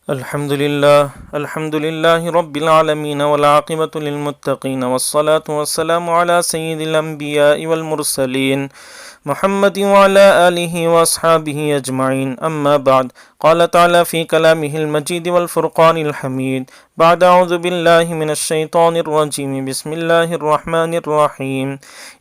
الحمد لله رب العالمين والعاقبة للمتقين والصلاة والسلام على سيد الأنبياء والمرسلين محمد وعلى آله وأصحابه أجمعين. أما بعد، قال تعالى في كلامه المجيد والفرقان الحميد بعد أعوذ بالله من الشيطان الرجيم بسم الله الرحمن الرحيم.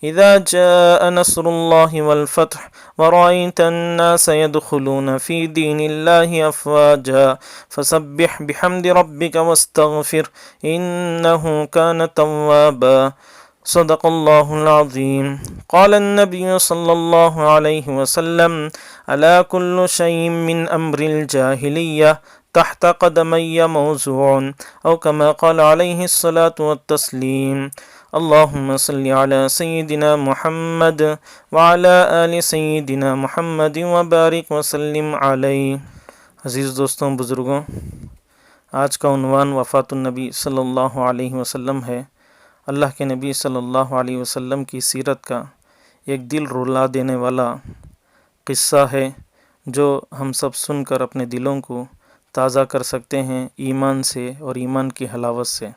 إذا جاء نصر الله والفتح ورأيت الناس يدخلون في دين الله أفواجا فسبح بحمد ربك واستغفر إنه كان توابا. صدق الله العظيم. قال النبي صلى الله عليه وسلم: ألا كل شيء من أمر الجاهلية تحت قدمي موضوع، أو كما قال عليه الصلاة والتسليم. اللهم صل على سيدنا محمد وعلى آل سيدنا محمد وبارك وسلم علیہ. عزیز دوستوں، بزرگوں، آج کا عنوان وفات النبی صلی اللہ علیہ وسلم ہے. اللہ کے نبی صلی اللہ علیہ وسلم کی سیرت کا ایک دل رلا دینے والا قصہ ہے جو ہم سب سن کر اپنے دلوں کو تازہ کر سکتے ہیں ایمان سے اور ایمان کی حلاوت سے.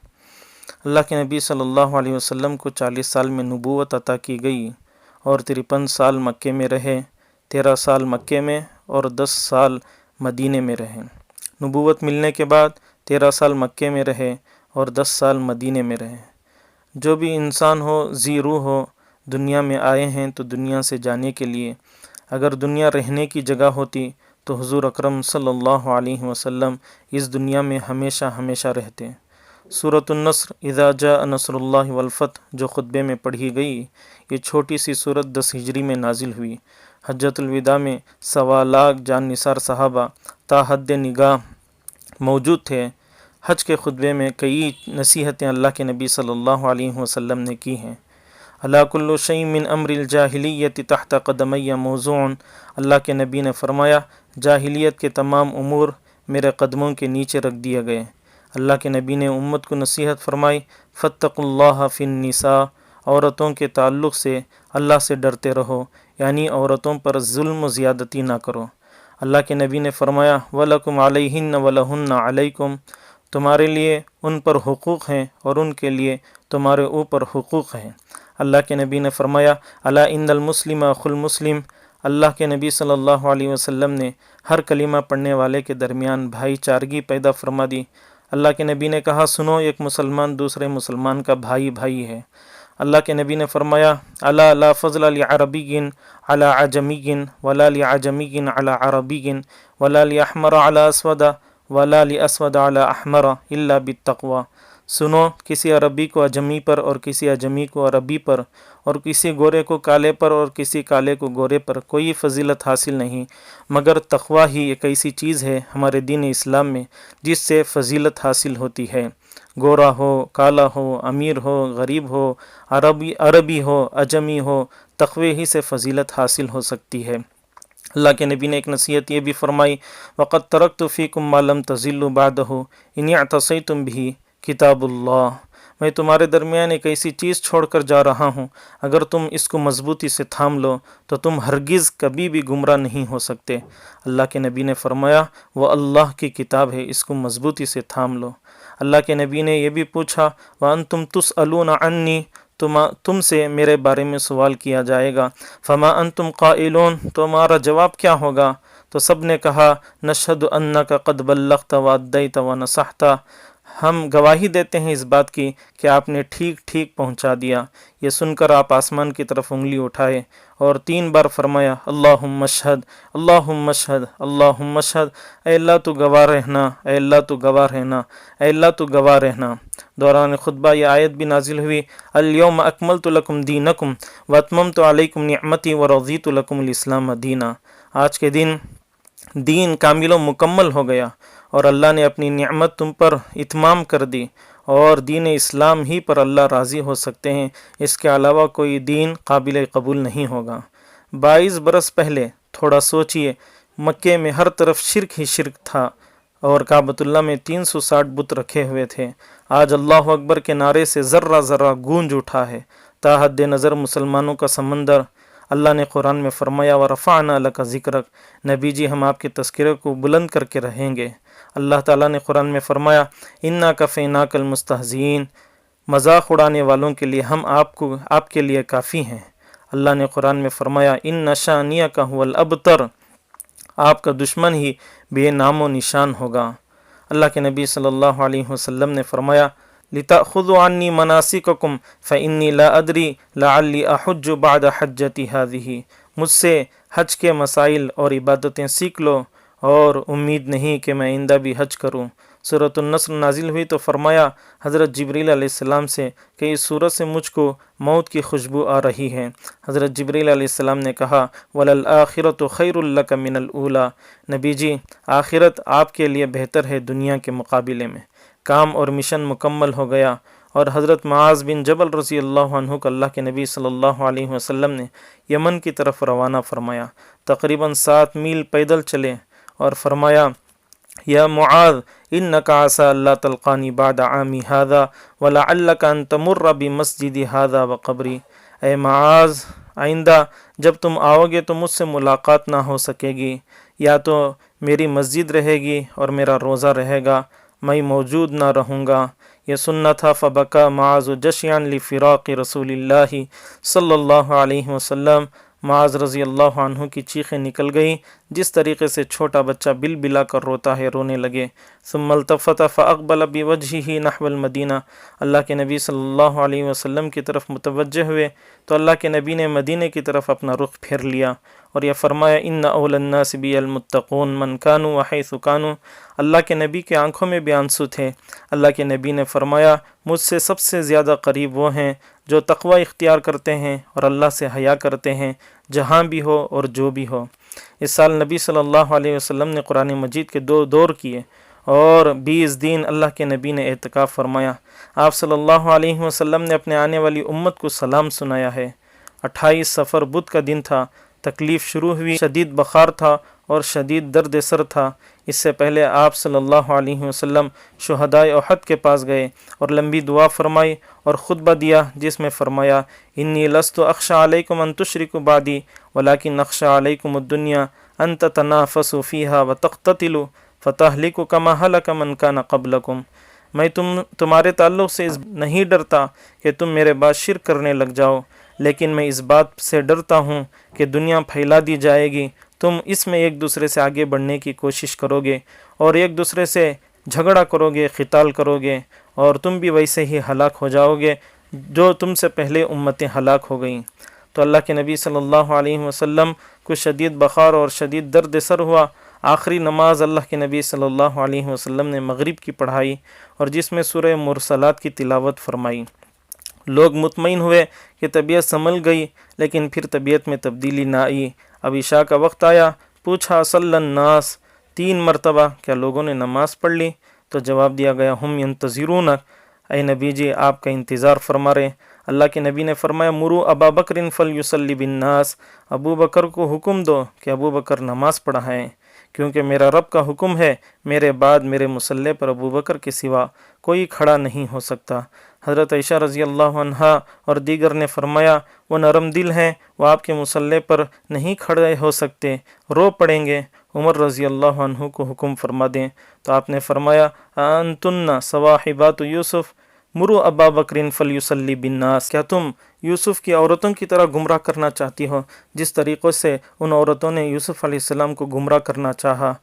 اللہ کے نبی صلی اللہ علیہ وسلم کو 40 سال میں نبوت عطا کی گئی اور 53 سال مکے میں رہے. 13 سال مکے میں اور 10 سال مدینے میں رہے. نبوت ملنے کے بعد 13 سال مکے میں رہے اور 10 سال مدینے میں رہے. جو بھی انسان ہو، ذی روح ہو، دنیا میں آئے ہیں تو دنیا سے جانے کے لیے. اگر دنیا رہنے کی جگہ ہوتی تو حضور اکرم صلی اللہ علیہ وسلم اس دنیا میں ہمیشہ ہمیشہ رہتے. سورۃ النصر اذا جاء نصر اللہ والفتح جو خطبے میں پڑھی گئی، یہ چھوٹی سی سورت 10 ہجری میں نازل ہوئی. حجۃ الوداع میں 1.25 لاکھ جان نثار صحابہ تا حد نگاہ موجود تھے. حج کے خطبے میں کئی نصیحتیں اللہ کے نبی صلی اللہ علیہ وسلم نے کی ہیں. الا کل شیء من امر الجاہلیت تحت قدمی موضوع. اللہ کے نبی نے فرمایا، جاہلیت کے تمام امور میرے قدموں کے نیچے رکھ دیے گئے. اللہ کے نبی نے امت کو نصیحت فرمائی، فاتقوا اللہ فی النساء. عورتوں کے تعلق سے اللہ سے ڈرتے رہو، یعنی عورتوں پر ظلم و زیادتی نہ کرو. اللہ کے نبی نے فرمایا، وَلَكُمْ عَلَيْهِنَّ وَلَهُنَّ عَلَيْكُمْ. تمہارے لیے ان پر حقوق ہیں اور ان کے لیے تمہارے اوپر حقوق ہیں. اللہ کے نبی نے فرمایا، الا ان المسلم اخو المسلم. اللہ کے نبی صلی اللہ علیہ وسلم نے ہر کلمہ پڑھنے والے کے درمیان بھائی چارگی پیدا فرما دی. اللہ کے نبی نے کہا، سنو، ایک مسلمان دوسرے مسلمان کا بھائی ہے. اللہ کے نبی نے فرمایا، الا لا فضل لعربی علی عجمی ولا لعجمی علی عربی ولا لاحمر علی اسود ولا لاسود علی احمر الا بالتقوی. سنو، کسی عربی کو اجمی پر اور کسی اجمی کو عربی پر اور کسی گورے کو کالے پر اور کسی کالے کو گورے پر کوئی فضیلت حاصل نہیں مگر تقوی ہی ایک ایسی چیز ہے ہمارے دین اسلام میں جس سے فضیلت حاصل ہوتی ہے. گورا ہو، کالا ہو، امیر ہو، غریب ہو، عربی ہو، اجمی ہو، تقوی ہی سے فضیلت حاصل ہو سکتی ہے. اللہ کے نبی نے ایک نصیحت یہ بھی فرمائی، وَقَدْ تَرَكْتُ فِيكُمْ مَا لَمْ تَضِلُّوا بَعْدَهُ إِنِ اعْتَصَيْتُمْ بِهِ کتاب اللہ. میں تمہارے درمیان ایک ایسی چیز چھوڑ کر جا رہا ہوں، اگر تم اس کو مضبوطی سے تھام لو تو تم ہرگز کبھی بھی گمراہ نہیں ہو سکتے. اللہ کے نبی نے فرمایا، وہ اللہ کی کتاب ہے، اس کو مضبوطی سے تھام لو. اللہ کے نبی نے یہ بھی پوچھا، وَأَنْتُمْ تُسْأَلُونَ عَنِّي. تم سے میرے بارے میں سوال کیا جائے گا. فما انتم قائلون. تمہارا جواب کیا ہوگا؟ تو سب نے کہا، نشہد انک قد بلغت وادیت ونصحت. ہم گواہی دیتے ہیں اس بات کی کہ آپ نے ٹھیک پہنچا دیا. یہ سن کر آپ آسمان کی طرف انگلی اٹھائے اور 3 بار فرمایا، اللہم اشہد، اللہم اشہد، اللہم اشہد. اے اللہ تو گواہ رہنا، اے اللہ تو گواہ رہنا، اے اللہ تو گواہ رہنا. دوران خطبہ یہ آیت بھی نازل ہوئی، الیوم اکملت لکم دینکم واتممت علیکم نعمتی ورضیت لکم الاسلام دینا. آج کے دین کامل و مکمل ہو گیا اور اللہ نے اپنی نعمت تم پر اتمام کر دی اور دین اسلام ہی پر اللہ راضی ہو سکتے ہیں. اس کے علاوہ کوئی دین قابل قبول نہیں ہوگا. 22 برس پہلے تھوڑا سوچئے، مکے میں ہر طرف شرک ہی شرک تھا اور کعبۃ اللہ میں 360 بت رکھے ہوئے تھے. آج اللہ اکبر کے نعرے سے ذرہ ذرہ گونج اٹھا ہے. تا حد نظر مسلمانوں کا سمندر. اللہ نے قرآن میں فرمایا، وَرَفَعْنَا لَكَ ذِكْرَكَ. نبی جی، ہم آپ کے تذکرے کو بلند کر کے رہیں گے. اللہ تعالیٰ نے قرآن میں فرمایا انا کفیناک المستہزئین، مذاق اڑانے والوں کے لیے ہم آپ کے لیے کافی ہیں۔ اللہ نے قرآن میں فرمایا ان شانئک هو الابتر، آپ کا دشمن ہی بے نام و نشان ہوگا۔ اللہ کے نبی صلی اللہ علیہ وسلم نے فرمایا لِتَأْخُذُوا عَنِّي مَنَاسِكَكُمْ فَإِنِّي لَا أَدْرِي لَعَلِّي أَحُجُّ بَعْدَ حَجَّتِي هَذِهِ، مجھ سے حج کے مسائل اور عبادتیں سیکھ لو، اور امید نہیں کہ میں آئندہ بھی حج کروں۔ سورۃ النصر نازل ہوئی تو فرمایا حضرت جبریل علیہ السلام سے کہ اس سورت سے مجھ کو موت کی خوشبو آ رہی ہے۔ حضرت جبریل علیہ السلام نے کہا وَلَلْآخِرَةُ خَيْرٌ لَكَ مِنَ الْأُولَى، نبی جی آخرت آپ کے لیے بہتر ہے دنیا کے مقابلے میں۔ کام اور مشن مکمل ہو گیا، اور حضرت معاذ بن جبل رضی اللہ عنہ کو اللہ کے نبی صلی اللہ علیہ وسلم نے یمن کی طرف روانہ فرمایا۔ تقریباً 7 میل پیدل چلے اور فرمایا یا معاذ انک عسى اللہ تلقانی بعد عامی هذا ولعلک ان تمر بمسجد هذا وقبری، اے معاذ آئندہ جب تم آؤ گے تو مجھ سے ملاقات نہ ہو سکے گی، یا تو میری مسجد رہے گی اور میرا روزہ رہے گا، میں موجود نہ رہوں گا۔ یہ سننا تھا فبکا معاذ جشعا لفراق رسول اللہ صلی اللہ علیہ وسلم، معاذ رضی اللہ عنہ کی چیخیں نکل گئیں جس طریقے سے چھوٹا بچہ بل بلا کر روتا ہے، رونے لگے۔ ثم التفت فاقبل بوجهه نحو المدینہ، اللہ کے نبی صلی اللہ علیہ وسلم کی طرف متوجہ ہوئے تو اللہ کے نبی نے مدینے کی طرف اپنا رخ پھیر لیا اور یہ فرمایا ان اول الناس بی المتقون من کانوا وحیث کانوا، اللہ کے نبی کے آنکھوں میں بھی آنسو تھے۔ اللہ کے نبی نے فرمایا مجھ سے سب سے زیادہ قریب وہ ہیں جو تقوی اختیار کرتے ہیں اور اللہ سے حیا کرتے ہیں، جہاں بھی ہو اور جو بھی ہو۔ اس سال نبی صلی اللہ علیہ وسلم نے قرآن مجید کے 2 دور کیے اور 20 دن اللہ کے نبی نے اعتکاف فرمایا۔ آپ صلی اللہ علیہ وسلم نے اپنے آنے والی امت کو سلام سنایا ہے۔ 28 صفر بدھ کا دن تھا، تکلیف شروع ہوئی، شدید بخار تھا اور شدید درد سر تھا۔ اس سے پہلے آپ صلی اللہ علیہ وسلم شہدائے احد کے پاس گئے اور لمبی دعا فرمائی اور خطبہ دیا جس میں فرمایا انی لست اخشى علیکم ان تشرکوا بعدی ولکن اخشى علیکم الدنیا ان تتنافسوا فیہا وتقتتلوا فتہلکوا کما ہلک من کان قبلکم، میں تمہارے تعلق سے نہیں ڈرتا کہ تم میرے بعد شرک کرنے لگ جاؤ، لیکن میں اس بات سے ڈرتا ہوں کہ دنیا پھیلا دی جائے گی، تم اس میں ایک دوسرے سے آگے بڑھنے کی کوشش کرو گے اور ایک دوسرے سے جھگڑا کرو گے، قتال کرو گے، اور تم بھی ویسے ہی ہلاک ہو جاؤ گے جو تم سے پہلے امتیں ہلاک ہو گئیں۔ تو اللہ کے نبی صلی اللہ علیہ وسلم کو شدید بخار اور شدید درد سر ہوا۔ آخری نماز اللہ کے نبی صلی اللہ علیہ وسلم نے مغرب کی پڑھائی اور جس میں سورہ مرسلات کی تلاوت فرمائی۔ لوگ مطمئن ہوئے کہ طبیعت سنبھل گئی، لیکن پھر طبیعت میں تبدیلی نہ آئی۔ اب عشاء کا وقت آیا، پوچھا صلی الناس 3 مرتبہ کیا لوگوں نے نماز پڑھ لی؟ تو جواب دیا گیا ہم ینتظرونک، اے نبی جی آپ کا انتظار فرما رہے۔ اللہ کے نبی نے فرمایا مرو ابا بکر فلیصلی بالناس، ابو بکر کو حکم دو کہ ابو بکر نماز پڑھائیں، کیونکہ میرا رب کا حکم ہے میرے بعد میرے مصلی پر ابو بکر کے سوا کوئی کھڑا نہیں ہو سکتا۔ حضرت عائشہ رضی اللہ عنہا اور دیگر نے فرمایا وہ نرم دل ہیں، وہ آپ کے مصلی پر نہیں کھڑے ہو سکتے، رو پڑیں گے۔ عمر رضی اللہ عنہ کو حکم فرما دیں تو آپ نے فرمایا انتن صواحبات یوسف مرو ابا بکر فلیصلی بالناس، کیا تم یوسف کی عورتوں کی طرح گمراہ کرنا چاہتی ہو جس طریقوں سے ان عورتوں نے یوسف علیہ السلام کو گمراہ کرنا چاہا؟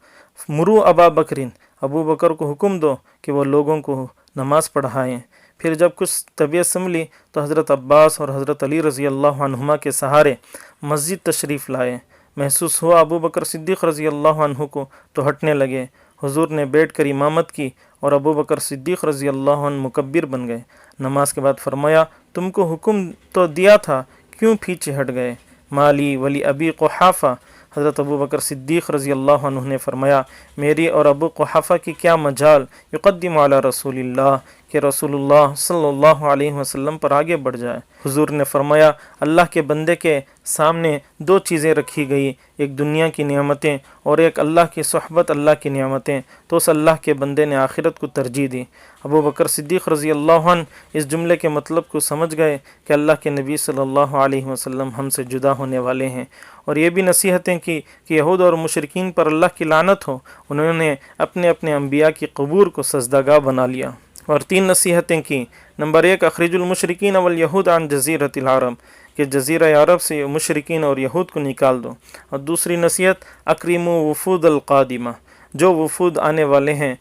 مرو ابا بکر، ابو بکر کو حکم دو کہ وہ لوگوں کو نماز پڑھائیں۔ پھر جب کچھ طبیعت سنبھلی تو حضرت عباس اور حضرت علی رضی اللہ عنہما کے سہارے مسجد تشریف لائے۔ محسوس ہوا ابو بکر صدیق رضی اللہ عنہ کو تو ہٹنے لگے۔ حضور نے بیٹھ کر امامت کی اور ابو بکر صدیق رضی اللہ عنہ مکبر بن گئے۔ نماز کے بعد فرمایا تم کو حکم تو دیا تھا، کیوں پیچھے ہٹ گئے؟ مالی ولی ابی قحافہ، حضرت ابو بکر صدیق رضی اللہ عنہ نے فرمایا میری اور ابو قحافہ کی کیا مجال، یقدم علی رسول اللہ، کہ رسول اللہ صلی اللہ علیہ وسلم پر آگے بڑھ جائے۔ حضور نے فرمایا اللہ کے بندے کے سامنے دو چیزیں رکھی گئی، ایک دنیا کی نعمتیں اور ایک اللہ کی صحبت، اللہ کی نعمتیں، تو اس اللہ کے بندے نے آخرت کو ترجیح دی۔ ابو بکر صدیق رضی اللہ عنہ اس جملے کے مطلب کو سمجھ گئے کہ اللہ کے نبی صلی اللہ علیہ وسلم ہم سے جدا ہونے والے ہیں، اور یہ بھی نصیحتیں کی کہ یہود اور مشرکین پر اللہ کی لعنت ہو، انہوں نے اپنے اپنے انبیاء کی قبور کو سجدہ گاہ بنا لیا۔ اور تین نصیحتیں کی۔ نمبر 1، اخرج المشرکین والیہود عن جزیرۃ العرب، کہ جزیرہ عرب سے مشرکین اور یہود کو نکال دو۔ اور دوسری نصیحت، اکریموا وفود القادمہ، جو وفود آنے والے ہیں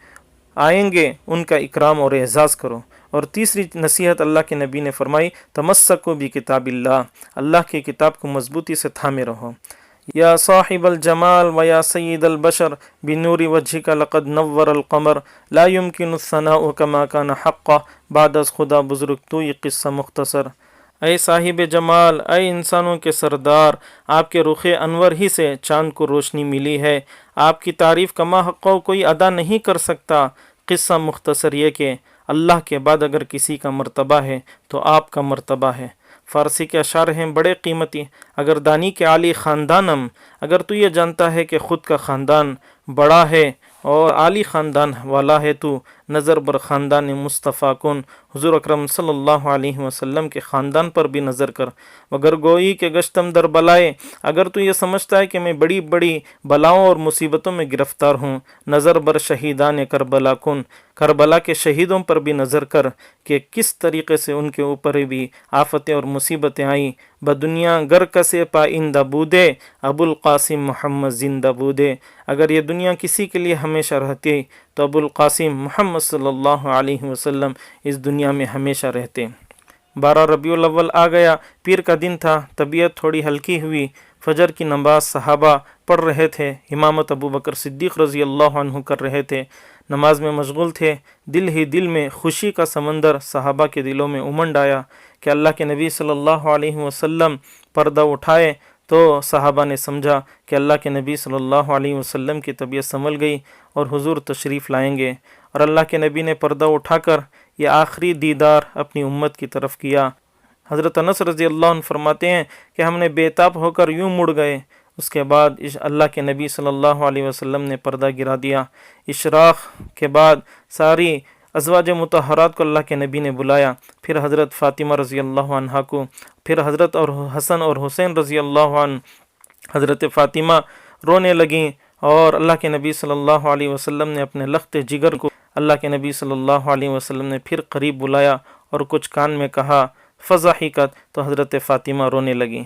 آئیں گے ان کا اکرام اور اعزاز کرو۔ اور تیسری نصیحت اللہ کے نبی نے فرمائی، تمسکوا بکتاب اللہ، اللہ کی کتاب کو مضبوطی سے تھامے رہو۔ یا صاحب الجمال و یا سید البشر بنور وجهک لقد نور القمر لا يمکن الثناء کما کان حقا بعد از خدا بزرگ تو، یہ قصہ مختصر۔ اے صاحب جمال، اے انسانوں کے سردار، آپ کے رخ انور ہی سے چاند کو روشنی ملی ہے، آپ کی تعریف کما حقا کوئی ادا نہیں کر سکتا۔ قصہ مختصر یہ کہ اللہ کے بعد اگر کسی کا مرتبہ ہے تو آپ کا مرتبہ ہے۔ فارسی کے اشعار ہیں بڑے قیمتی، اگر دانی کے عالی خاندانم، اگر تو یہ جانتا ہے کہ خود کا خاندان بڑا ہے اور عالی خاندان والا ہے تو نظر بر خاندان مصطفیٰ کن، حضور اکرم صلی اللہ علیہ وسلم کے خاندان پر بھی نظر کر۔ مگر گوئی کہ گشتم در بلائے، اگر تو یہ سمجھتا ہے کہ میں بڑی بڑی بلاؤں اور مصیبتوں میں گرفتار ہوں، نظر بر شہیدان کربلا کن، کربلا کے شہیدوں پر بھی نظر کر کہ کس طریقے سے ان کے اوپر بھی آفتیں اور مصیبتیں آئیں۔ بدنیا گر کسے پائندہ بودے، ابو القاسم محمد زندہ بودے، اگر یہ دنیا کسی کے لیے ہمیشہ رہتی تو ابو القاسم محمد صلی اللہ علیہ وسلم اس دنیا میں ہمیشہ رہتے۔ 12 ربیع الاول آ گیا، پیر کا دن تھا، طبیعت تھوڑی ہلکی ہوئی، فجر کی نماز صحابہ پڑھ رہے تھے، امامت ابو بکر صدیق رضی اللہ عنہ کر رہے تھے، نماز میں مشغول تھے۔ دل ہی دل میں خوشی کا سمندر صحابہ کے دلوں میں امنڈ آیا کہ اللہ کے نبی صلی اللہ علیہ وسلم پردہ اٹھائے، تو صحابہ نے سمجھا کہ اللہ کے نبی صلی اللہ علیہ وسلم کی طبیعت سنبھل گئی اور حضور تشریف لائیں گے، اور اللہ کے نبی نے پردہ اٹھا کر یہ آخری دیدار اپنی امت کی طرف کیا۔ حضرت انس رضی اللہ عنہ فرماتے ہیں کہ ہم نے بے تاب ہو کر یوں مڑ گئے، اس کے بعد اللہ کے نبی صلی اللہ علیہ وسلم نے پردہ گرا دیا۔ اشراق کے بعد ساری ازواج مطہرات کو اللہ کے نبی نے بلایا، پھر حضرت فاطمہ رضی اللہ عنہا کو، پھر حضرت اور حسن اور حسین رضی اللہ عنہ، حضرت فاطمہ رونے لگیں، اور اللہ کے نبی صلی اللہ علیہ وسلم نے اپنے لخت جگر کو اللہ کے نبی صلی اللہ علیہ وسلم نے پھر قریب بلایا اور کچھ کان میں کہا، فضحکت، تو حضرت فاطمہ رونے لگیں۔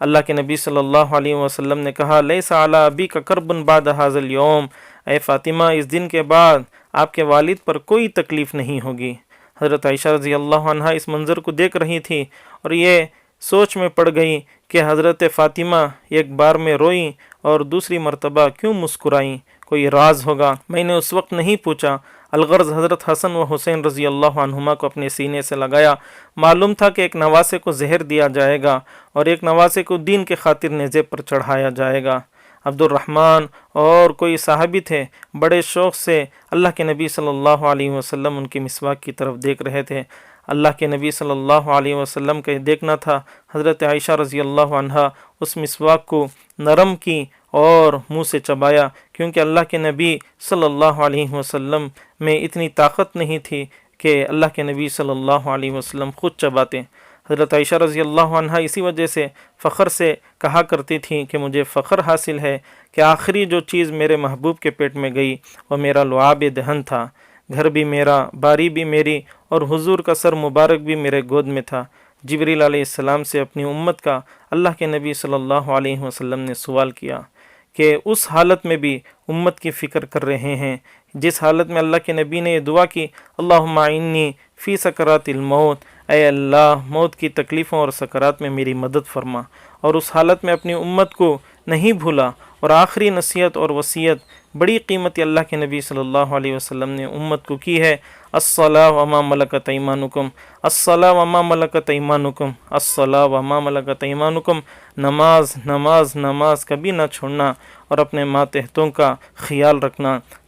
اللہ کے نبی صلی اللہ علیہ وسلم نے کہا، لیس علی ابیک کرب بعد ھذا الیوم، اے فاطمہ اس دن کے بعد آپ کے والد پر کوئی تکلیف نہیں ہوگی۔ حضرت عائشہ رضی اللہ عنہا اس منظر کو دیکھ رہی تھی اور یہ سوچ میں پڑ گئی کہ حضرت فاطمہ ایک بار میں روئیں اور دوسری مرتبہ کیوں مسکرائیں، کوئی راز ہوگا۔ میں نے اس وقت نہیں پوچھا، الغرض حضرت حسن و حسین رضی اللہ عنہما کو اپنے سینے سے لگایا، معلوم تھا کہ ایک نواسے کو زہر دیا جائے گا اور ایک نواسے کو دین کے خاطر نیزے پر چڑھایا جائے گا۔ عبد الرحمن اور کوئی صحابی تھے، بڑے شوق سے اللہ کے نبی صلی اللہ علیہ وسلم ان کی مسواک کی طرف دیکھ رہے تھے۔ اللہ کے نبی صلی اللہ علیہ وسلم کا دیکھنا تھا، حضرت عائشہ رضی اللہ عنہا اس مسواک کو نرم کی اور منہ سے چبایا، کیونکہ اللہ کے نبی صلی اللہ علیہ وسلم میں اتنی طاقت نہیں تھی کہ اللہ کے نبی صلی اللہ علیہ وسلم خود چباتے۔ حضرت عائشہ رضی اللہ عنہا اسی وجہ سے فخر سے کہا کرتی تھیں کہ مجھے فخر حاصل ہے کہ آخری جو چیز میرے محبوب کے پیٹ میں گئی وہ میرا لعاب دہن تھا، گھر بھی میرا، باری بھی میری، اور حضور کا سر مبارک بھی میرے گود میں تھا۔ جبریل علیہ السلام سے اپنی امت کا اللہ کے نبی صلی اللہ علیہ وسلم نے سوال کیا کہ اس حالت میں بھی امت کی فکر کر رہے ہیں جس حالت میں اللہ کے نبی نے یہ دعا کی، اللہم اعنی فی سکرات الموت، اے اللہ موت کی تکلیفوں اور سکرات میں میری مدد فرما، اور اس حالت میں اپنی امت کو نہیں بھولا، اور آخری نصیحت اور وصیت بڑی قیمتی اللہ کے نبی صلی اللہ علیہ وسلم نے امت کو کی ہے، الصلاۃ وما ملکت ایمانکم، الصلاۃ وما ملکت ایمانکم، الصلاۃ وما ملکت ایمانکم، نماز نماز نماز کبھی نہ چھوڑنا اور اپنے ماتحتوں کا خیال رکھنا۔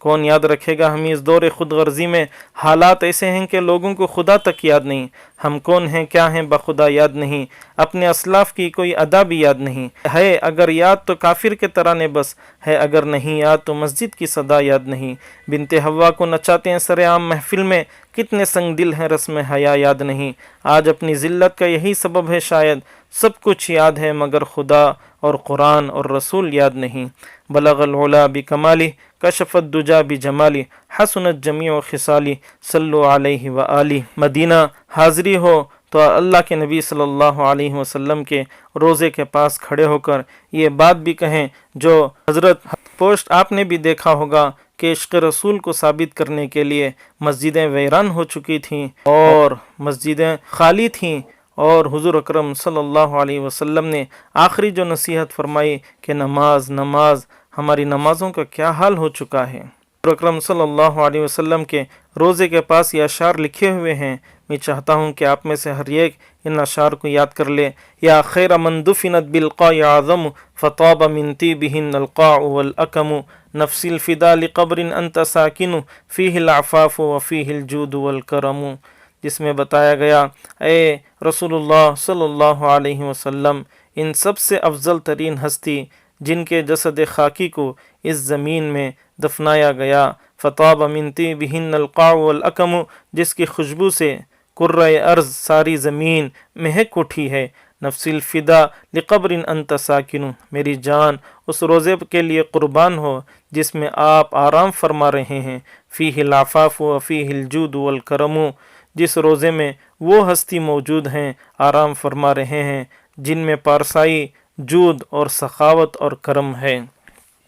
کون یاد رکھے گا ہمیں اس دور خود غرضی میں؟ حالات ایسے ہیں کہ لوگوں کو خدا تک یاد نہیں۔ ہم کون ہیں کیا ہیں بخدا یاد نہیں، اپنے اسلاف کی کوئی ادا بھی یاد نہیں ہے، اگر یاد تو کافر کے ترانے بس ہے، اگر نہیں یاد تو مسجد کی صدا یاد نہیں۔ بنت حوا کو نچاتے ہیں سر عام محفل میں، کتنے سنگ دل ہیں رسم حیا یاد نہیں۔ آج اپنی ذلت کا یہی سبب ہے شاید، سب کچھ یاد ہے مگر خدا اور قرآن اور رسول یاد نہیں۔ بلغ العلا بکمالی، کشف الدجا بجمالی، حسنت جمیع خصالی، صلو علیہ وآلہ۔ مدینہ حاضری ہو تو اللہ کے نبی صلی اللہ علیہ وسلم کے روزے کے پاس کھڑے ہو کر یہ بات بھی کہیں جو حضرت پوسٹ آپ نے بھی دیکھا ہوگا کہ عشق رسول کو ثابت کرنے کے لیے مسجدیں ویران ہو چکی تھیں اور مسجدیں خالی تھیں، اور حضور اکرم صلی اللہ علیہ وسلم نے آخری جو نصیحت فرمائی کہ نماز نماز، ہماری نمازوں کا کیا حال ہو چکا ہے۔ حضور اکرم صلی اللہ علیہ وسلم کے روزے کے پاس یہ اشعار لکھے ہوئے ہیں، میں چاہتا ہوں کہ آپ میں سے ہر ایک ان اشعار کو یاد کر لے۔ یا خیر من دفنت بالقاع اعظم فطاب من طیبہن القاع والاکم نفسی الفدا لقبر انت ساکن فیہ العفاف وفیہ الجود والکرم، جس میں بتایا گیا اے رسول اللہ صلی اللہ علیہ وسلم، ان سب سے افضل ترین ہستی جن کے جسد خاکی کو اس زمین میں دفنایا گیا، فطاب من طیبہن القاع والاکم، جس کی خوشبو سے کرۂ ارض ساری زمین مہک اٹھی ہے، نفسی الفدا لقبر انت ساکن، میری جان اس روزے کے لیے قربان ہو جس میں آپ آرام فرما رہے ہیں، فیہ العفاف وفیہ الجود والکرم، جس روزے میں وہ ہستی موجود ہیں آرام فرما رہے ہیں جن میں پارسائی، جود اور سخاوت اور کرم ہے۔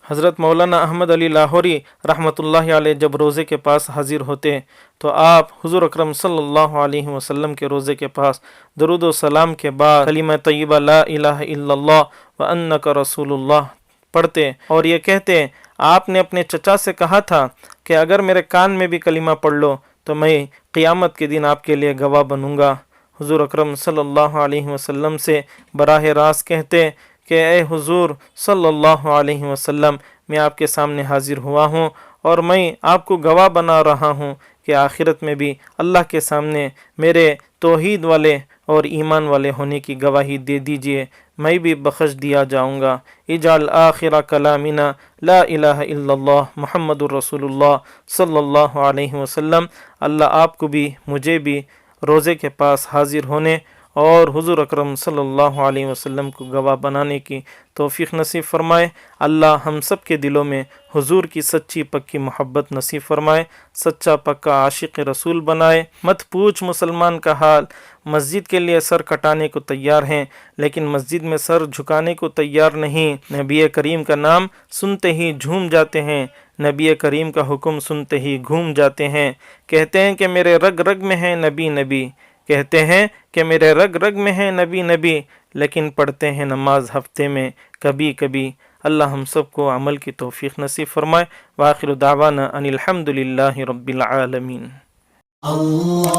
حضرت مولانا احمد علی لاہوری رحمۃ اللہ علیہ جب روزے کے پاس حاضر ہوتے تو آپ حضور اکرم صلی اللہ علیہ وسلم کے روزے کے پاس درود و سلام کے بعد کلمہ طیبہ لا الہ الا اللہ وانک رسول اللہ پڑھتے اور یہ کہتے، آپ نے اپنے چچا سے کہا تھا کہ اگر میرے کان میں بھی کلمہ پڑھ لو تو میں قیامت کے دن آپ کے لیے گواہ بنوں گا۔ حضور اکرم صلی اللہ علیہ وسلم سے براہ راست کہتے کہ اے حضور صلی اللہ علیہ وسلم، میں آپ کے سامنے حاضر ہوا ہوں اور میں آپ کو گواہ بنا رہا ہوں کہ آخرت میں بھی اللہ کے سامنے میرے توحید والے اور ایمان والے ہونے کی گواہی دے دیجئے، میں بھی بخش دیا جاؤں گا۔ اجعل آخر کلامنا لا الہ الا اللہ محمد الرسول اللہ صلی اللہ علیہ وسلم۔ اللہ آپ کو بھی مجھے بھی روزے کے پاس حاضر ہونے اور حضور اکرم صلی اللہ علیہ وسلم کو گواہ بنانے کی توفیق نصیب فرمائے۔ اللہ ہم سب کے دلوں میں حضور کی سچی پکی محبت نصیب فرمائے، سچا پکا عاشق رسول بنائے۔ مت پوچھ مسلمان کا حال، مسجد کے لیے سر کٹانے کو تیار ہیں لیکن مسجد میں سر جھکانے کو تیار نہیں۔ نبی کریم کا نام سنتے ہی جھوم جاتے ہیں، نبی کریم کا حکم سنتے ہی گھوم جاتے ہیں، کہتے ہیں کہ میرے رگ رگ میں ہے نبی نبی، کہتے ہیں کہ میرے رگ رگ میں ہے نبی نبی، لیکن پڑھتے ہیں نماز ہفتے میں کبھی کبھی۔ اللہ ہم سب کو عمل کی توفیق نصیب فرمائے۔ وآخر دعوانا ان الحمد للہ رب العالمین۔ اللہ